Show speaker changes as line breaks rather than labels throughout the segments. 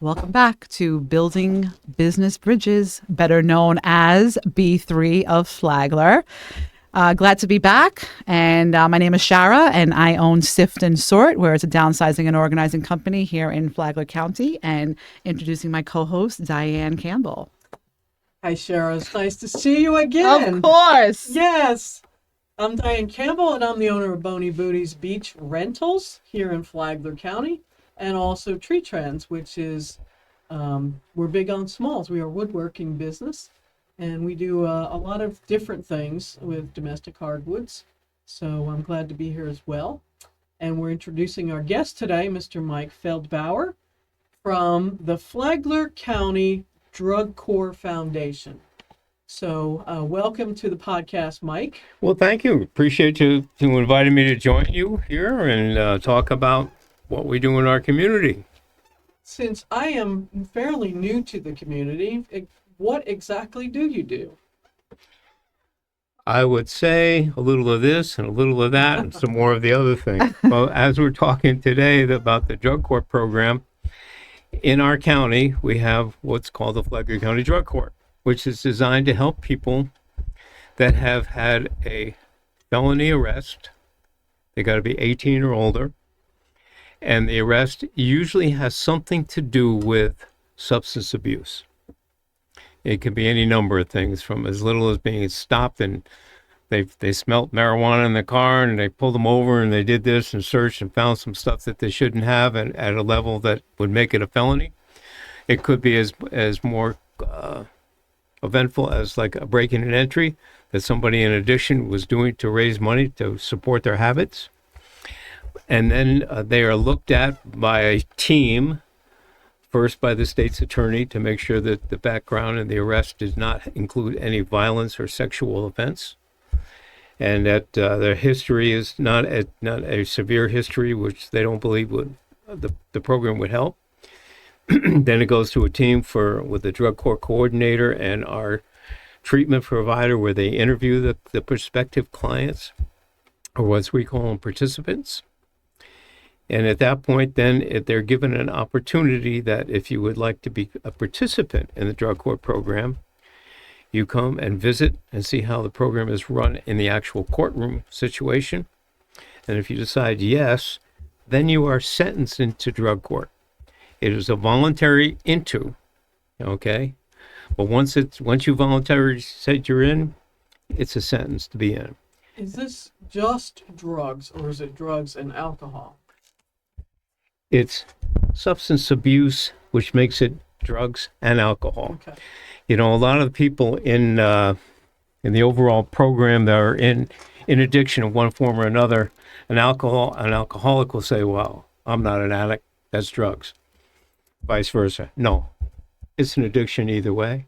Welcome back to Building Business Bridges, better known as B3 of Flagler. Glad to be back. And my name is Shara, and I own Sift and Sort, where it's a downsizing and organizing company here in Flagler County. And introducing my co-host, Diane Campbell.
Hi, Shara. It's nice to see you again.
Of course.
Yes. I'm Diane Campbell, and I'm the owner of Boney Booties Beach Rentals here in Flagler County, and also Tree Trends, which is, we're big on smalls. We are a woodworking business, and we do a lot of different things with domestic hardwoods. So I'm glad to be here as well. And we're introducing our guest today, Mr. Mike Feldbauer from the Flagler County Drug Corps Foundation. So welcome to the podcast, Mike.
Well, thank you. Appreciate you inviting me to join you here and talk about what we do in our community.
Since I am fairly new to the community, what exactly do you do?
I would say a little of this and a little of that and some more of the other things. Well, as we're talking today about the Drug Court program, in our county, we have what's called the Flagler County Drug Court, which is designed to help people that have had a felony arrest. They got to be 18 or older. And the arrest usually has something to do with substance abuse. It can be any number of things, from as little as being stopped and they smelt marijuana in the car and they pulled them over and they did this and searched and found some stuff that they shouldn't have, and at a level that would make it a felony. It could be as more eventful as like a break-in and entry that somebody in addition was doing to raise money to support their habits. And then they are looked at by a team, first by the state's attorney, to make sure that the background and the arrest does not include any violence or sexual offense, and that their history is not a severe history, which they don't believe the program would help. Then it goes to a team with the drug court coordinator and our treatment provider, where they interview the prospective clients, or what we call them participants. And at that point, then they're given an opportunity that if you would like to be a participant in the drug court program, you come and visit and see how the program is run in the actual courtroom situation. And if you decide yes, then you are sentenced into drug court. It is a voluntary okay? But once you voluntarily said you're in, it's a sentence to be in.
Is this just drugs, or is it drugs and alcohol?
It's substance abuse, which makes it drugs and alcohol.
Okay.
You know, a lot of the people in the overall program that are in addiction of one form or another, an alcoholic will say, well, I'm not an addict, that's drugs. Vice versa. No, it's an addiction either way.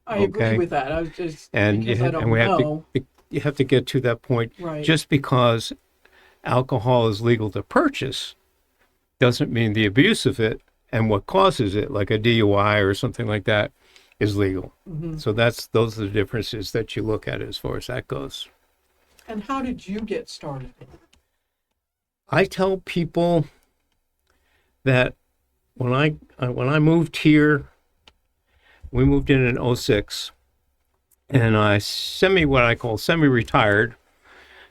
I agree with that. I was just,
and
because I don't know.
You have to get to that point.
Right.
Just because alcohol is legal to purchase doesn't mean the abuse of it and what causes it, like a DUI or something like that, is legal. Mm-hmm. So those are the differences that you look at as far as that goes.
And how did you get started?
I tell people that when I moved here, we moved in 2006, and I what I call semi-retired.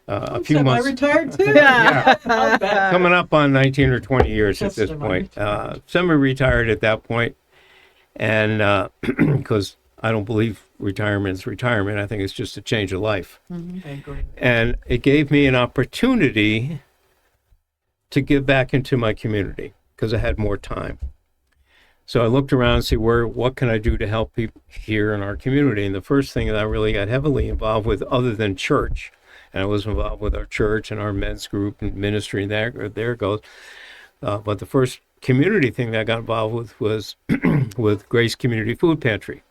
A few months.
Semi-retired too?
Yeah.
Not bad.
Coming up on 19 or 20 years
Just
at this point. Semi-retired at that point, and because I don't believe retirement is retirement. I think it's just a change of life.
Mm-hmm. I agree.
And it gave me an opportunity to give back into my community because I had more time. So I looked around and see what can I do to help people here in our community. And the first thing that I really got heavily involved with, other than church, and I was involved with our church and our men's group and ministry, and there goes. But the first community thing that I got involved with was with Grace Community Food Pantry,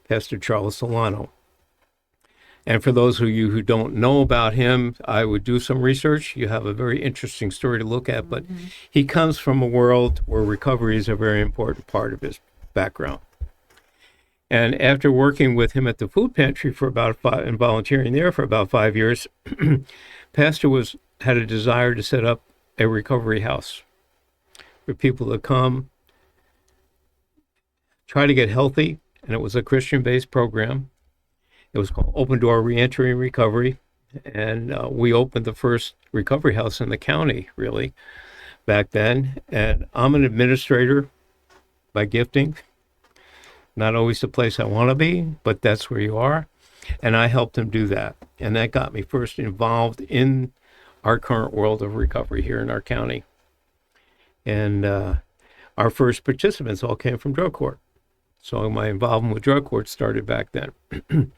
Pastor Charles Solano. And for those of you who don't know about him, I would do some research. You have a very interesting story to look at, but he comes from a world where recovery is a very important part of his background. And after working with him at the food pantry for about and volunteering there for about 5 years, Pastor had a desire to set up a recovery house for people to come, try to get healthy, and it was a Christian-based program. It was called Open Door Reentry and Recovery, and we opened the first recovery house in the county, really, back then. And I'm an administrator by gifting. Not always the place I want to be, but that's where you are. And I helped him do that. And that got me first involved in our current world of recovery here in our county. And our first participants all came from drug court. So my involvement with drug court started back then.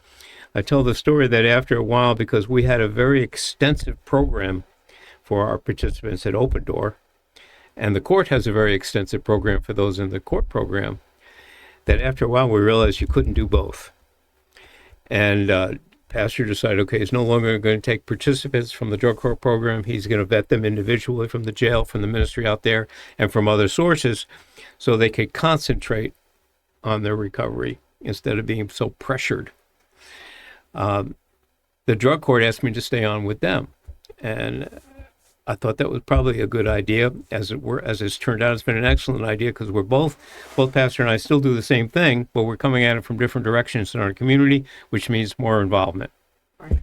I tell the story that after a while, because we had a very extensive program for our participants at Open Door, and the court has a very extensive program for those in the court program, that after a while we realized you couldn't do both. And pastor decided, okay, he's no longer going to take participants from the drug court program. He's going to vet them individually from the jail, from the ministry out there, and from other sources, so they could concentrate on their recovery instead of being so pressured. The drug court asked me to stay on with them, and I thought that was probably a good idea. As it's turned out, it's been an excellent idea, because we're both pastor and I still do the same thing, but we're coming at it from different directions in our community, which means more involvement.
Right.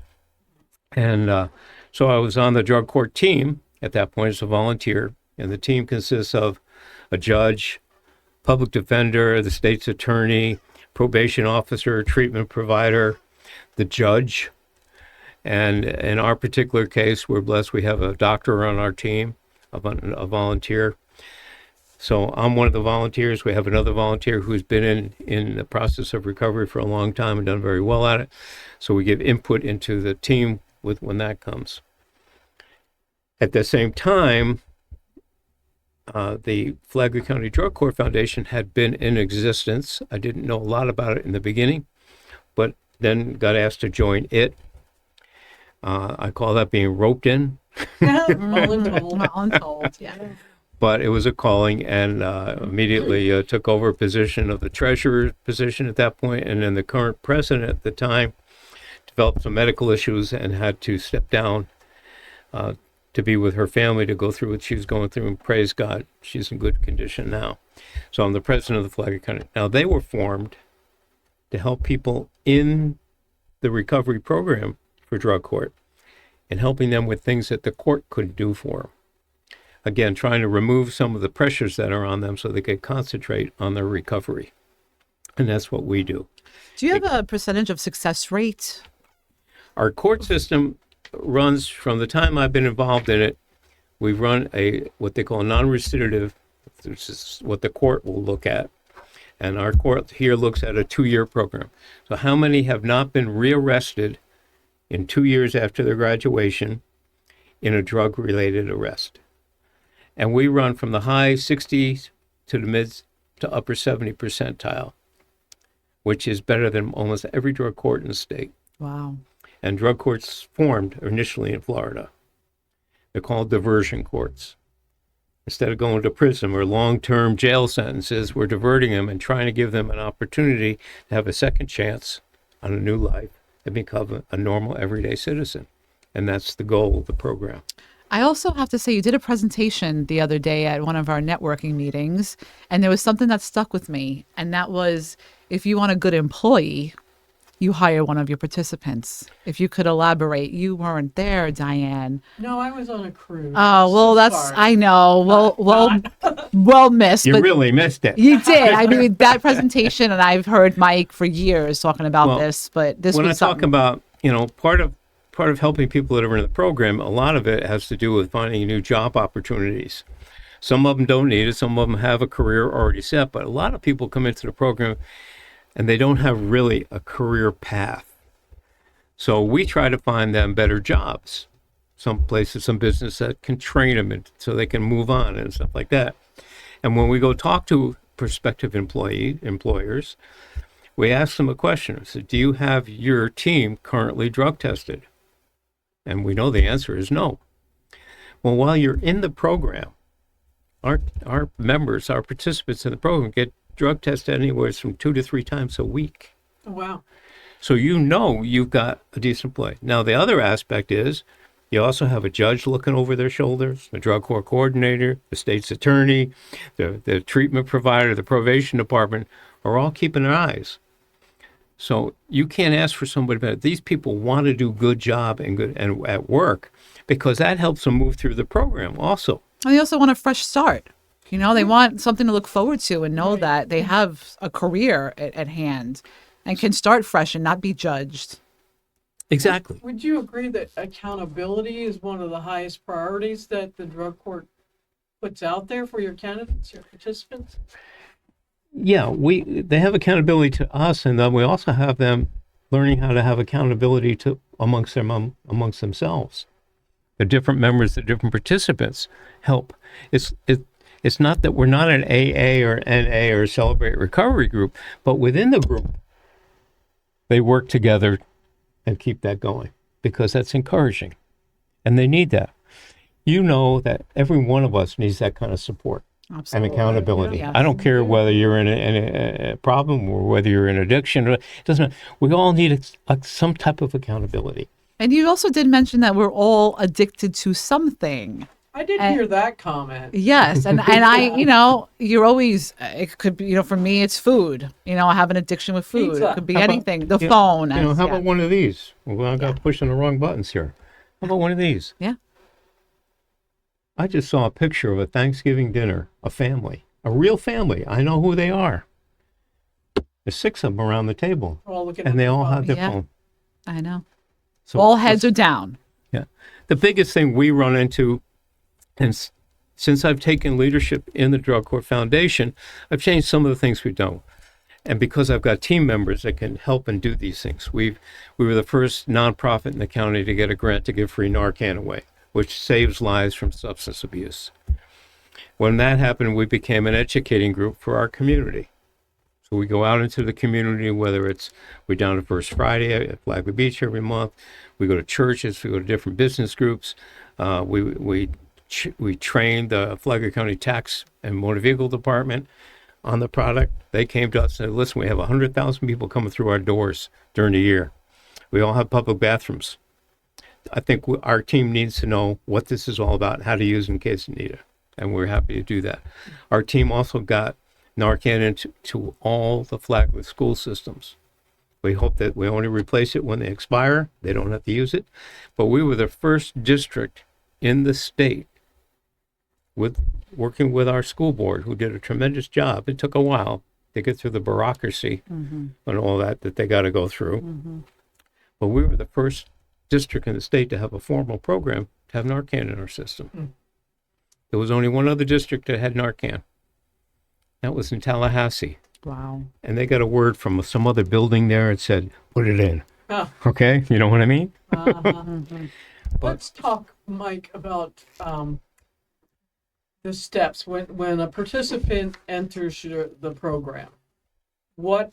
And so I was on the drug court team at that point as a volunteer, and the team consists of a judge, public defender, the state's attorney, probation officer, treatment provider, the judge. And in our particular case, we're blessed we have a doctor on our team, a volunteer. So I'm one of the volunteers. We have another volunteer who's been in the process of recovery for a long time and done very well at it. So we give input into the team when that comes. At the same time, the Flagler County Drug Court Foundation had been in existence. I didn't know a lot about it in the beginning, but then got asked to join it. I call that being roped in.
Voluntold, yeah.
But it was a calling, and immediately took over a position of the treasurer's position at that point, and then the current president at the time developed some medical issues and had to step down to be with her family to go through what she was going through, and praise God, she's in good condition now. So I'm the president of the Flagler County. Now, they were formed to help people in the recovery program for drug court and helping them with things that the court couldn't do for them. Again, trying to remove some of the pressures that are on them so they could concentrate on their recovery. And that's what we do.
Do you have a percentage of success rate?
Our court system runs, from the time I've been involved in it, we've run what they call a non-recidivative, which is what the court will look at. And our court here looks at a 2-year program. So how many have not been rearrested in 2 years after their graduation in a drug-related arrest? And we run from the high 60s to the mid to upper 70 percentile, which is better than almost every drug court in the state.
Wow.
And drug courts formed initially in Florida. They're called diversion courts. Instead of going to prison or long-term jail sentences, we're diverting them and trying to give them an opportunity to have a second chance on a new life and become a normal, everyday citizen. And that's the goal of the program.
I also have to say, you did a presentation the other day at one of our networking meetings, and there was something that stuck with me, and that was, if you want a good employee, you hire one of your participants. If you could elaborate. You weren't there, Diane.
No, I was on a cruise.
Oh, well,
So
that's,
sorry.
I know. Well missed.
You
but
really missed it.
you did. I mean, that presentation, and I've heard Mike for years talking about
Well,
this, but this
when
was
I talk
something.
about, part of helping people that are in the program, a lot of it has to do with finding new job opportunities. Some of them don't need it. Some of them have a career already set, but a lot of people come into the program and they don't have really a career path. So we try to find them better jobs. Some places, some business that can train them so they can move on and stuff like that. And when we go talk to prospective employers, we ask them a question. So, do you have your team currently drug tested? And we know the answer is no. Well, while you're in the program, our members, our participants in the program get drug tested anywhere from 2 to 3 times a week.
Oh, wow.
So you've got a decent play. Now, the other aspect is you also have a judge looking over their shoulders, the drug court coordinator, the state's attorney, the treatment provider, the probation department, are all keeping their eyes. So you can't ask for somebody better. These people want to do good job and good and at work, because that helps them move through the program also.
And they also want a fresh start. You know, they want something to look forward to and know
Right.
that they have a career at hand and can start fresh and not be judged.
Exactly.
Would you agree that accountability is one of the highest priorities that the drug court puts out there for your candidates, your participants?
Yeah, they have accountability to us, and then we also have them learning how to have accountability to amongst themselves. The different members, the different participants help. It's not that we're not an AA or NA or Celebrate Recovery group, but within the group, they work together and keep that going, because that's encouraging, and they need that. You know that every one of us needs that kind of support
Absolutely.
and accountability.
Yes.
I don't care whether you're in a problem or whether you're in addiction. It doesn't. We all need some type of accountability.
And you also did mention that we're all addicted to something.
I did hear that comment.
Yes, and I, you know, you're always. It could be, you know, for me, it's food. You know, I have an addiction with food.
Pizza.
It could be
How about-
anything. The phone.
How
yeah.
about one of these? Well, I got pushing the wrong buttons here. How about one of these?
Yeah.
I just saw a picture of a Thanksgiving dinner, a family, a real family. I know who they are. There's 6 of them around the table,
We're all looking at
and they
the
all
phone.
have their
Yeah.
phone.
I know.
So
All heads are down.
Yeah. The biggest thing we run into, and since I've taken leadership in the Drug Court Foundation, I've changed some of the things we've done. And because I've got team members that can help and do these things, we were the first nonprofit in the county to get a grant to give free Narcan away, which saves lives from substance abuse. When that happened, we became an educating group for our community. So we go out into the community, whether we're down to First Friday at Flagler Beach every month, we go to churches, we go to different business groups, we trained the Flagler County Tax and Motor Vehicle Department on the product. They came to us and said, listen, we have 100,000 people coming through our doors during the year. We all have public bathrooms. I think our team needs to know what this is all about and how to use it in case you need it. And we're happy to do that. Our team also got Narcan into all the Flagler school systems. We hope that we only replace it when they expire. They don't have to use it. But we were the first district in the state with working with our school board, who did a tremendous job. It took a while to get through the bureaucracy and all that they got to go through. But we were the first district in the state to have a formal program to have Narcan in our system. There was only one other district that had Narcan. That was in Tallahassee.
Wow.
And they got a word from some other building there and said, put it in.
Oh.
Okay? You know what I mean?
Let's talk, Mike, about the steps when a participant enters the program. What,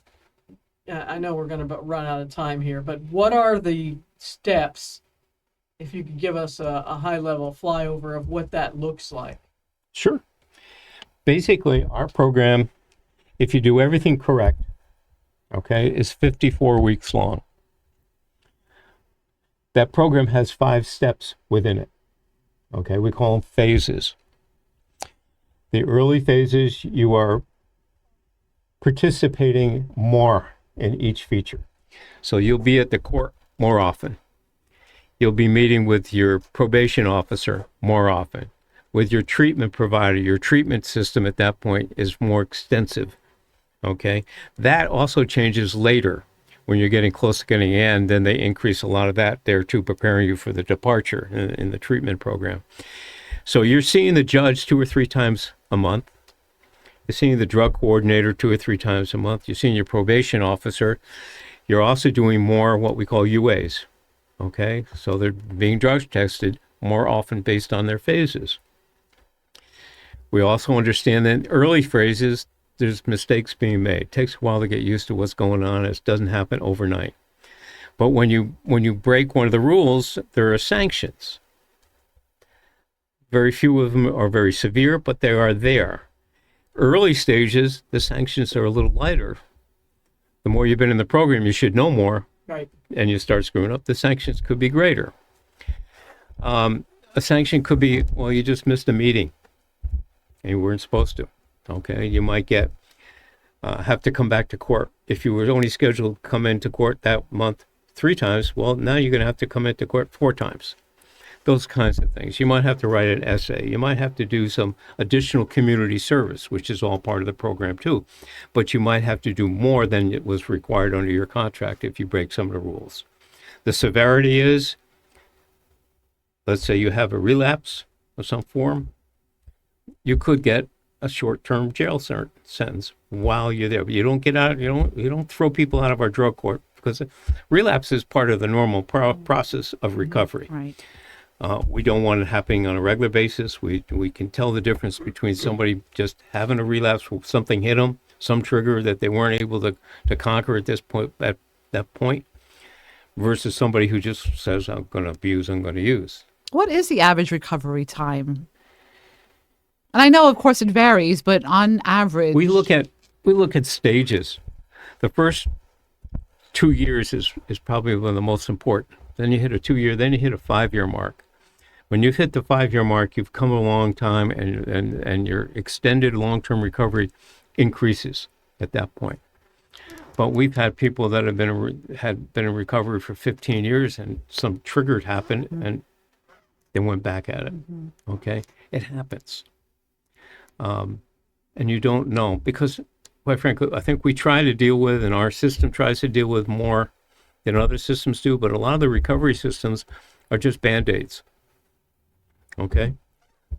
I know we're going to run out of time here, but what are the steps, if you could give us a high-level flyover of what that looks like?
Sure. Basically, our program, if you do everything correct, okay, is 54 weeks long. That program has 5 steps within it. Okay, we call them phases. The early phases, you are participating more in each feature. So you'll be at the court more often. You'll be meeting with your probation officer more often. With your treatment provider, your treatment system at that point is more extensive. Okay, that also changes later when you're getting close to getting in. Then they increase a lot of that there too, preparing you for the departure in the treatment program. So you're seeing the judge 2 or 3 times a month. You're seeing the drug coordinator 2 or 3 times a month. You're seeing your probation officer. You're also doing more what we call UAs. Okay, so they're being drug tested more often based on their phases. We also understand that in early phases, there's mistakes being made. It takes a while to get used to what's going on. It doesn't happen overnight. But when you break one of the rules, there are sanctions. Very few of them are very severe, but they are there. Early stages, the sanctions are a little lighter. The more you've been in the program, you should know more.
Right.
And you start screwing up, the sanctions could be greater. A sanction could be, well, you just missed a meeting and you weren't supposed to. Okay, you might get have to come back to court. If you were only scheduled to come into court that month 3 times, well, now you're going to have to come into court 4 times. Those kinds of things. You might have to write an essay. You might have to do some additional community service, which is all part of the program too. But you might have to do more than it was required under your contract if you break some of the rules. The severity is, let's say you have a relapse of some form, you could get a short-term jail sentence while you're there. But you don't get out. You don't throw people out of our drug court, because relapse is part of the normal process of recovery.
Right.
We don't want it happening on a regular basis. We can tell the difference between somebody just having a relapse, something hit them, some trigger that they weren't able to conquer at this point, at that point, versus somebody who just says, I'm going to abuse, I'm going to use.
What is the average recovery time? And I know, of course, it varies, but on average,
We look at stages. The first 2 years is probably one of the most important. Then you hit a 2-year, then you hit a 5-year mark. When you've hit the 5-year mark, you've come a long time, and your extended long-term recovery increases at that point. But we've had people that have been in recovery for 15 years, and some triggered happened, and they went back at it. Okay, it happens, and you don't know, because, quite frankly, I think we try to deal with, and our system tries to deal with more than other systems do. But a lot of the recovery systems are just Band-Aids. Okay,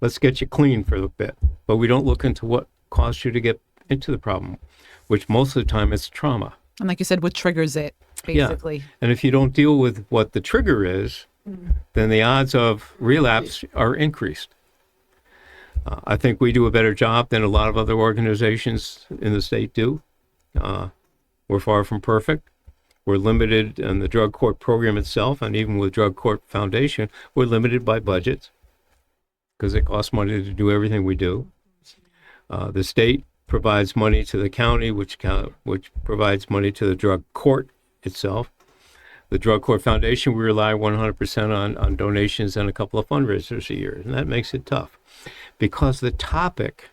let's get you clean for a bit, but we don't look into what caused you to get into the problem, which most of the time is trauma.
and like you said, what triggers it, basically.
Yeah. And if you don't deal with what the trigger is, then the odds of relapse are increased. I think we do a better job than a lot of other organizations in the state do. We're far from perfect. We're limited in the drug court program itself, and even with Drug Court Foundation, we're limited by budgets, because it costs money to do everything we do. The state provides money to the county, which provides money to the drug court itself. The Drug Court Foundation, we rely 100% on donations and a couple of fundraisers a year, and that makes it tough, because the topic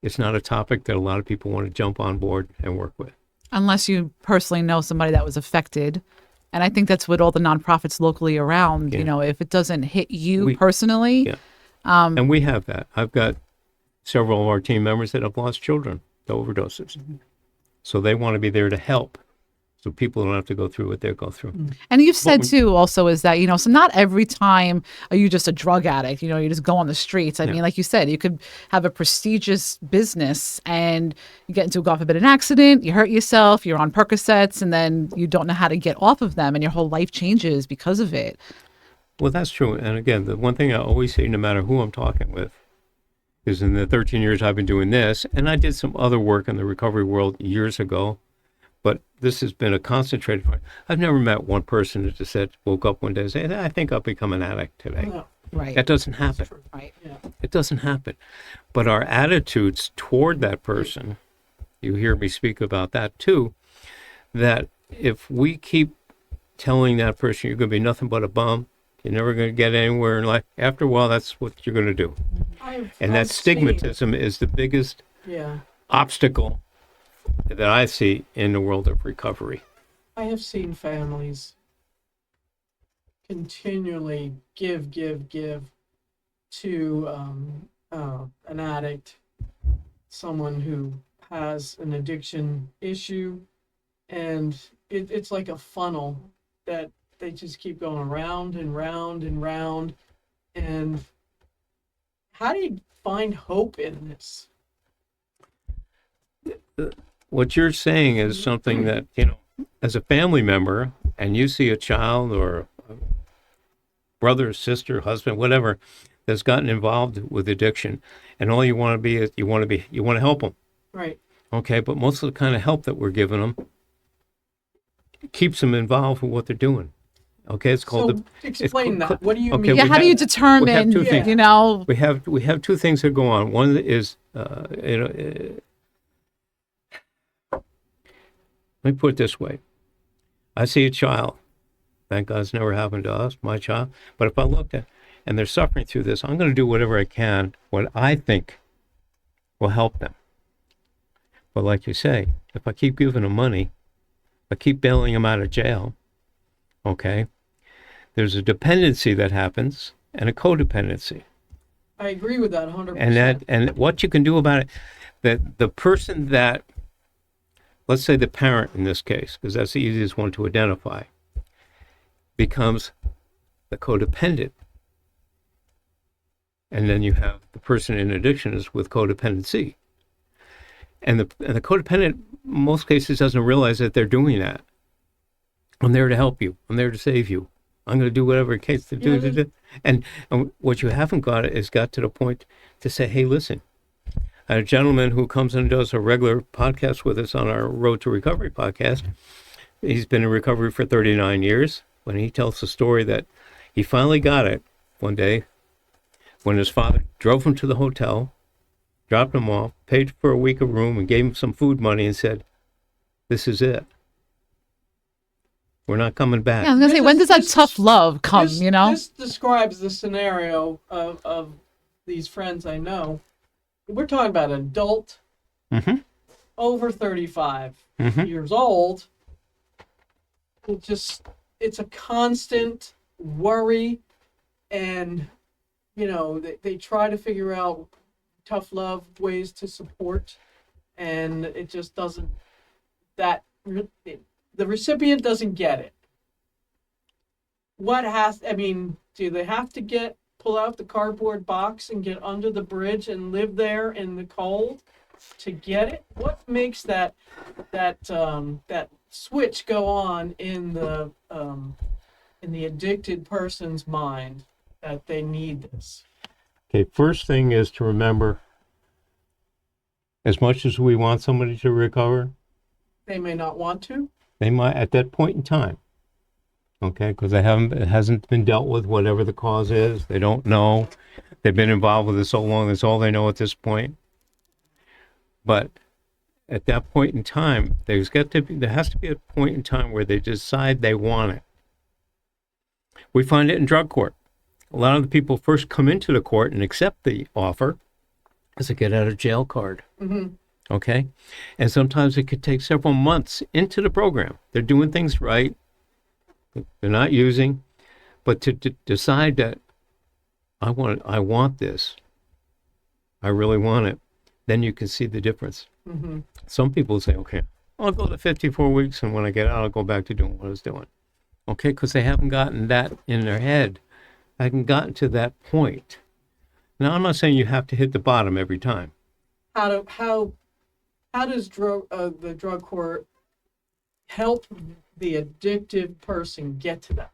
is not a topic that a lot of people want to jump on board and work with.
Unless you personally know somebody that was affected. And I think that's what all the nonprofits locally around,
Yeah.
If it doesn't hit you personally.
Yeah. And we have that. I've got several of our team members that have lost children to overdoses. So they want to be there to help, so people don't have to go through what they go through.
And you've said too also is that, so not every time are you just a drug addict, you just go on the streets. I mean, like you said, you could have a prestigious business and you get into, God forbid, an accident, you hurt yourself, you're on Percocets, and then you don't know how to get off of them, and your whole life changes because of it.
Well, that's true. And again, the one thing I always say, no matter who I'm talking with, is in the 13 years I've been doing this, and I did some other work in the recovery world years ago, but this has been a concentrated part. I've never met one person that just woke up one day and said, I think I'll become an addict today.
No,
Right.
That doesn't happen.
Right.
yeah.
It doesn't happen. But our attitudes toward that person, you hear me speak about that too, that if we keep telling that person you're going to be nothing but a bum, you're never going to get anywhere in life, after a while, that's what you're going to do. And that stigmatism is the biggest obstacle that I see in the world of recovery.
I have seen families continually give to an addict, someone who has an addiction issue, and it's like a funnel that they just keep going around and round and round. And how do you find hope in this?
What you're saying is something that, as a family member, and you see a child or a brother, sister, husband, whatever, that's gotten involved with addiction, and all you want to be is you want to help them.
Right.
Okay, but most of the kind of help that we're giving them keeps them involved with what they're doing. Okay, it's called.
So explain that.
called-
What do you
okay,
mean?
Yeah, how do you
we
determine,
have two things. We have two things that go on. One is, let me put it this way. I see a child. Thank God it's never happened to us, my child. But if I looked at, and they're suffering through this, I'm going to do whatever I can, what I think will help them. But like you say, if I keep giving them money, I keep bailing them out of jail, okay, there's a dependency that happens and a codependency.
I agree with that 100%.
And what you can do about it, that the person that, let's say the parent in this case, because that's the easiest one to identify, becomes the codependent. And then you have the person in addiction is with codependency. And the codependent, in most cases, doesn't realize that they're doing that. I'm there to help you. I'm there to save you. I'm going to do whatever it takes to do. And what you haven't got is got to the point to say, hey, listen, a gentleman who comes and does a regular podcast with us on our Road to Recovery podcast, he's been in recovery for 39 years. When he tells the story that he finally got it one day when his father drove him to the hotel, dropped him off, paid for a week of room, and gave him some food money and said, this is it. We're not coming back.
Yeah, I was gonna say, when does that tough love come?
This describes the scenario of these friends I know. We're talking about adult, over 35 years old. It's a constant worry, and they try to figure out tough love ways to support, and it just doesn't. The recipient doesn't get it. Do they have to pull out the cardboard box and get under the bridge and live there in the cold to get it? What makes that switch go on in the addicted person's mind that they need this?
Okay, first thing is to remember, as much as we want somebody to recover,
they may not want to.
They might at that point in time, okay, because it hasn't been dealt with, whatever the cause is. They don't know. They've been involved with it so long, that's all they know at this point. But at that point in time, there has to be a point in time where they decide they want it. We find it in drug court. A lot of the people first come into the court and accept the offer as a get out of jail card. Okay? And sometimes it could take several months into the program. They're doing things right. They're not using. But to decide that I want this, I really want it, then you can see the difference. Some people say, okay, I'll go to 54 weeks, and when I get out, I'll go back to doing what I was doing. Okay? Because they haven't gotten that in their head. I haven't gotten to that point. Now, I'm not saying you have to hit the bottom every time.
How does the drug court help the addicted person get to that?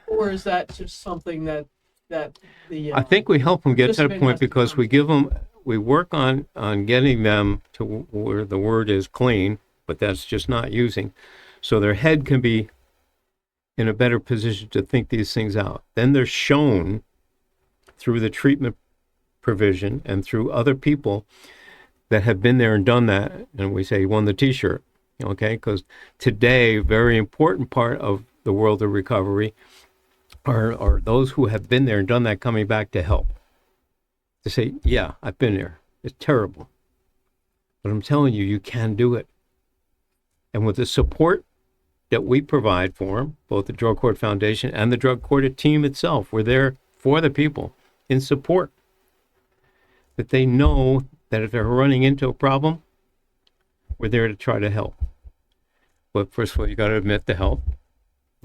Or is that just something that the
I think we help them get to that point because we work on getting them to where the word is clean, but that's just not using. So their head can be in a better position to think these things out. Then they're shown through the treatment provision and through other people that have been there and done that, and we say, won the t-shirt, okay? Because today, very important part of the world of recovery are those who have been there and done that coming back to help. To say, yeah, I've been there. It's terrible. But I'm telling you, you can do it. And with the support that we provide for them, both the Drug Court Foundation and the Drug Court team itself, we're there for the people in support. That they know that if they're running into a problem, we're there to try to help. But first of all, you got to admit the help,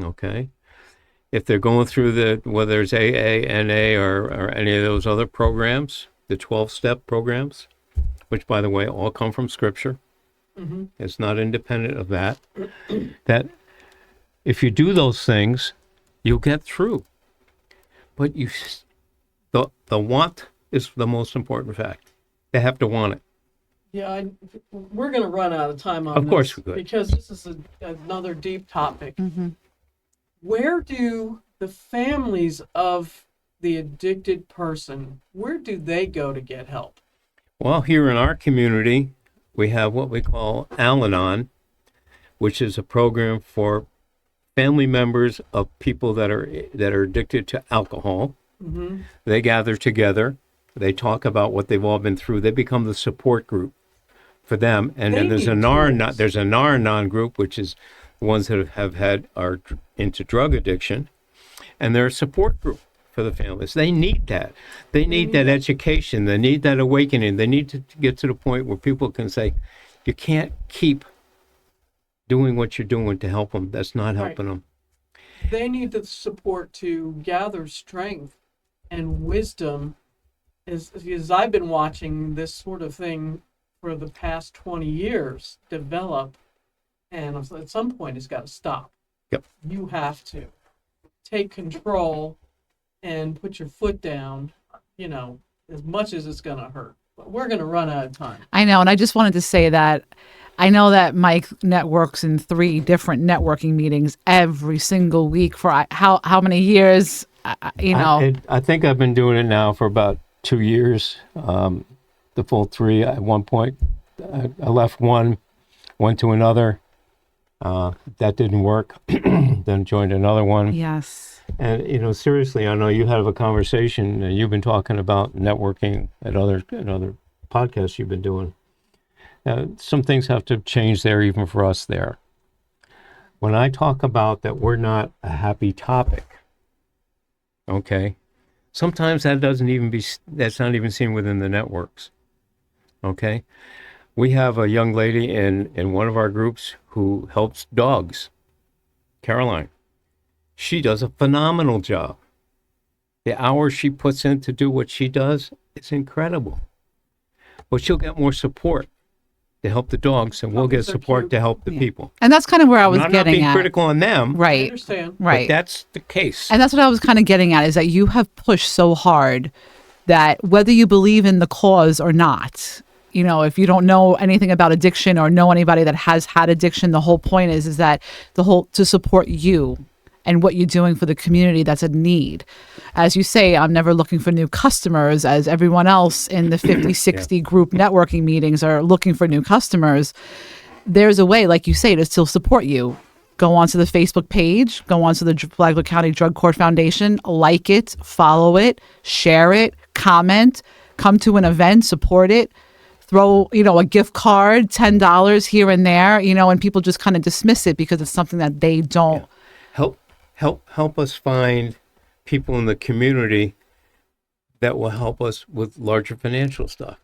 okay? If they're going through whether it's AA, NA, or any of those other programs, the 12-step programs, which, by the way, all come from Scripture. It's not independent of that. That if you do those things, you'll get through. But the want is the most important fact. They have to want it.
Yeah, we're going to run out of time on this.
Of course we could.
Because this is another deep topic. Where do the families of the addicted person, where do they go to get help?
Well, here in our community, we have what we call Al-Anon, which is a program for family members of people that are addicted to alcohol. They gather together They talk about what they've all been through. They become the support group for them. And then
They
there's
need tools.
there's a Nar-Anon group, which is the ones that are into drug addiction, and they're a support group for the families. They need that. They need that education. They need that awakening. They need to get to the point where people can say, you can't keep doing what you're doing to help them. That's not helping them.
They need the support to gather strength and wisdom. As I've been watching this sort of thing for the past 20 years develop, and at some point it's got to stop.
Yep.
You have to take control and put your foot down, as much as it's going to hurt. But we're going to run out of time.
I know, and I just wanted to say that I know that Mike networks in 3 different networking meetings every single week for how many years,
I think I've been doing it now for about 2 years, the full 3. At one point, I left one, went to another. That didn't work. Then joined another one.
Yes.
And, seriously, I know you have a conversation, and you've been talking about networking at other podcasts you've been doing. Some things have to change there, even for us there. When I talk about that we're not a happy topic, okay, sometimes that's not even seen within the networks, okay? We have a young lady in one of our groups who helps dogs, Caroline. She does a phenomenal job. The hours she puts in to do what she does, it's incredible. But she'll get more support to help the dogs, and we'll get support to help the people.
And that's kind of where I was
I'm
getting
not being
at.
critical on them.
I
Right.
understand.
Right.
But that's the case.
And that's what I was kind of getting at, is that you have pushed so hard that whether you believe in the cause or not, if you don't know anything about addiction or know anybody that has had addiction, the whole point is that to support you and what you're doing for the community that's in need. As you say, I'm never looking for new customers, as everyone else in the 50, 60 group networking meetings are looking for new customers. There's a way, like you say, to still support you. Go onto the Facebook page, go onto the Flagler County Drug Court Foundation, like it, follow it, share it, comment, come to an event, support it, throw, a gift card, $10 here and there, and people just kind of dismiss it because it's something that they don't.
Help us find people in the community that will help us with larger financial stuff.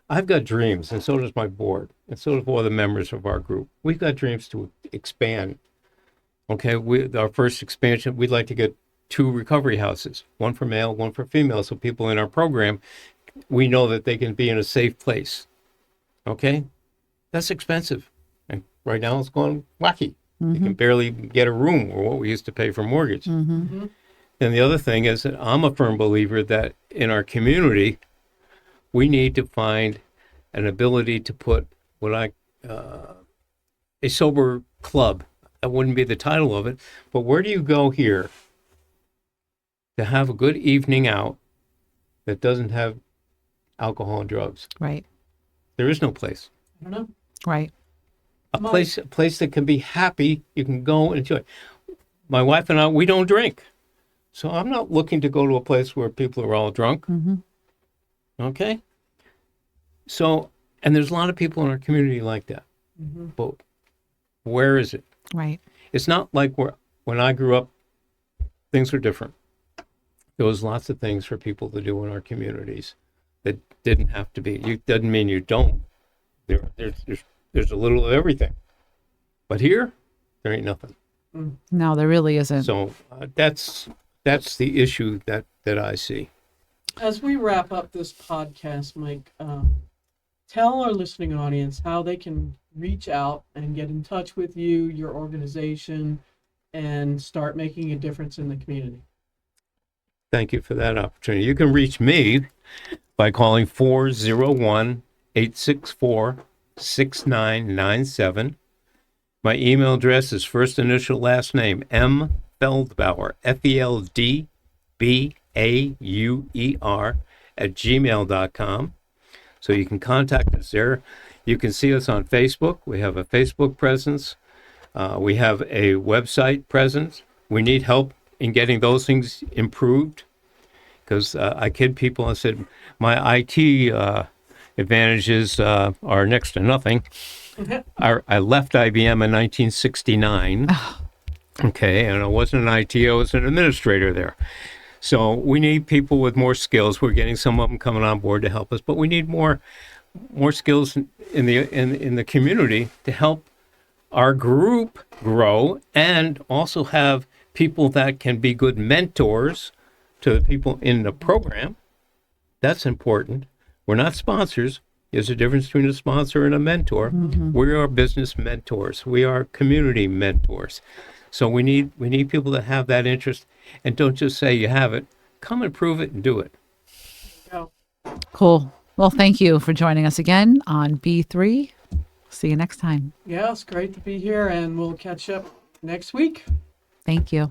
I've got dreams, and so does my board, and so do all the members of our group. We've got dreams to expand. Okay, our first expansion, we'd like to get 2 recovery houses, one for male, one for female, so people in our program, we know that they can be in a safe place. Okay, that's expensive, and right now it's going wacky. You can barely get a room, or what we used to pay for mortgage. And the other thing is that I'm a firm believer that in our community, we need to find an ability to put a sober club. That wouldn't be the title of it, but where do you go here to have a good evening out that doesn't have alcohol and drugs?
Right.
There is no place.
I don't know.
Right.
A place that can be happy, you can go and enjoy. My wife and I, we don't drink. So I'm not looking to go to a place where people are all drunk. Okay? So, and there's a lot of people in our community like that. But where is it?
Right.
It's not like when I grew up, things were different. There was lots of things for people to do in our communities that didn't have to be. It doesn't mean you don't. There's a little of everything. But here, there ain't nothing.
No, there really isn't.
So that's the issue that I see.
As we wrap up this podcast, Mike, tell our listening audience how they can reach out and get in touch with you, your organization, and start making a difference in the community.
Thank you for that opportunity. You can reach me by calling 401-864-6997. My email address is first initial last name, M. Feldbauer, Feldbauer, @gmail.com. So you can contact us there. You can see us on Facebook. We have a Facebook presence. We have a website presence. We need help in getting those things improved, because I kid people and said my IT advantages are next to nothing. I left IBM in 1969. Okay, and I wasn't an IT, I was an administrator there. So we need people with more skills. We're getting some of them coming on board to help us, but we need more skills in the community to help our group grow, and also have people that can be good mentors to the people in the program. That's important. We're not sponsors. There's a difference between a sponsor and a mentor. We are business mentors. We are community mentors. So we need people that have that interest, and don't just say you have it. Come and prove it and do it.
Go.
Cool. Well, thank you for joining us again on B3. See you next time.
Yeah, it's great to be here, and we'll catch up next week.
Thank you.